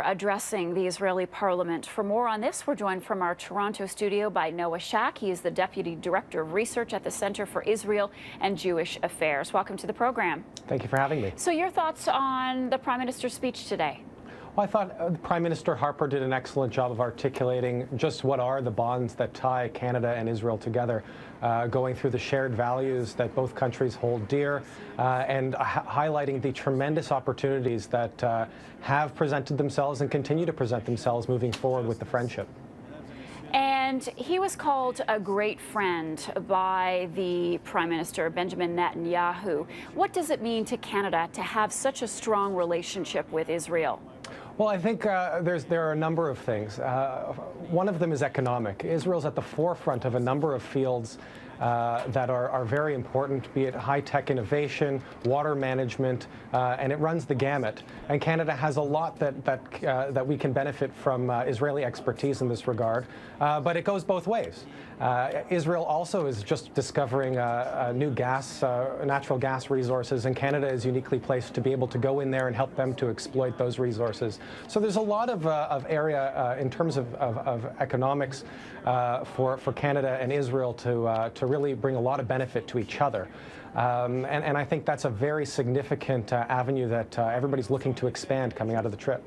addressing the Israeli parliament. For more on this, we're joined from our Toronto studio by Noah Shack. He is the Deputy Director of Research at the Center for Israel and Jewish Affairs. Welcome to the program. Thank you for having me. So your thoughts on the Prime Minister's speech today? Well, I thought Prime Minister Harper did an excellent job of articulating just what are the bonds that tie Canada and Israel together, going through the shared values that both countries hold dear, and highlighting the tremendous opportunities that have presented themselves and continue to present themselves moving forward with the friendship. And he was called a great friend by the Prime Minister, Benjamin Netanyahu. What does it mean to Canada to have such a strong relationship with Israel? Well, I think there are a number of things. One of them is economic. Israel's at the forefront of a number of fields that are very important, be it high-tech innovation, water management, and it runs the gamut. And Canada has a lot that we can benefit from Israeli expertise in this regard, but it goes both ways. Israel also is just discovering new natural gas resources, and Canada is uniquely placed to be able to go in there and help them to exploit those resources. So there's a lot of area in terms of economics for Canada and Israel to really bring a lot of benefit to each other. And I think that's a very significant avenue that everybody's looking to expand coming out of the trip.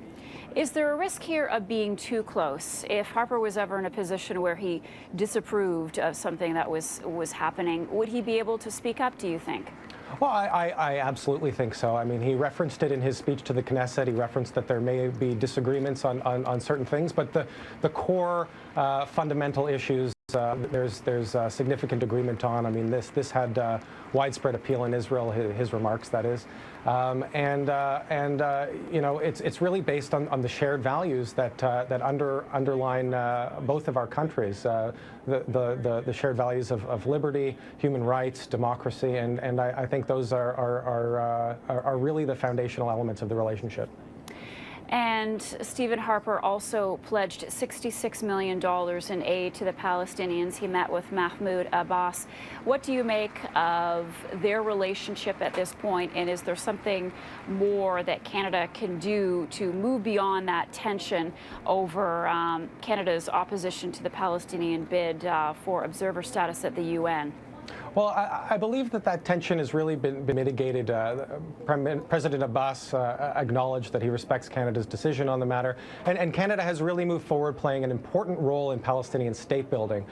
Is there a risk here of being too close? If Harper was ever in a position where he disapproved of something that was happening, would he be able to speak up, do you think? Well, I absolutely think so. I mean, he referenced it in his speech to the Knesset. He referenced that there may be disagreements on certain things, but the core fundamental issues there's significant agreement on. I mean, this had widespread appeal in Israel, his remarks, that is. You know, it's really based on the shared values that underline both of our countries, the shared values of liberty, human rights, democracy, and I think those are really the foundational elements of the relationship. And Stephen Harper also pledged $66 million in aid to the Palestinians. He met with Mahmoud Abbas. What do you make of their relationship at this point, and is there something more that Canada can do to move beyond that tension over Canada's opposition to the Palestinian bid for observer status at the UN? Well, I believe that tension has really been mitigated. President Abbas acknowledged that he respects Canada's decision on the matter, and Canada has really moved forward playing an important role in Palestinian state building.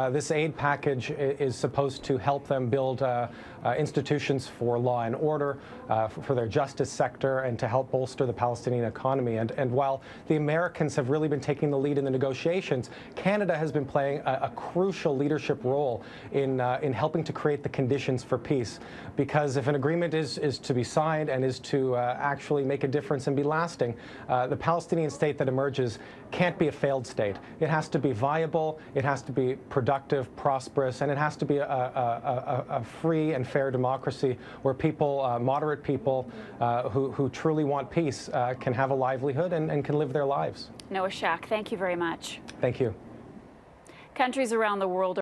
This aid package is supposed to help them build institutions for law and order, for their justice sector, and to help bolster the Palestinian economy. And while the Americans have really been taking the lead in the negotiations, Canada has been playing a crucial leadership role in helping to create the conditions for peace. Because if an agreement is to be signed and is to actually make a difference and be lasting, the Palestinian state that emerges can't be a failed state. It has to be viable, it has to be productive, prosperous, and it has to be a free and fair democracy where people, moderate people who truly want peace, can have a livelihood and can live their lives. Noah Shack, thank you very much. Thank you. Countries around the world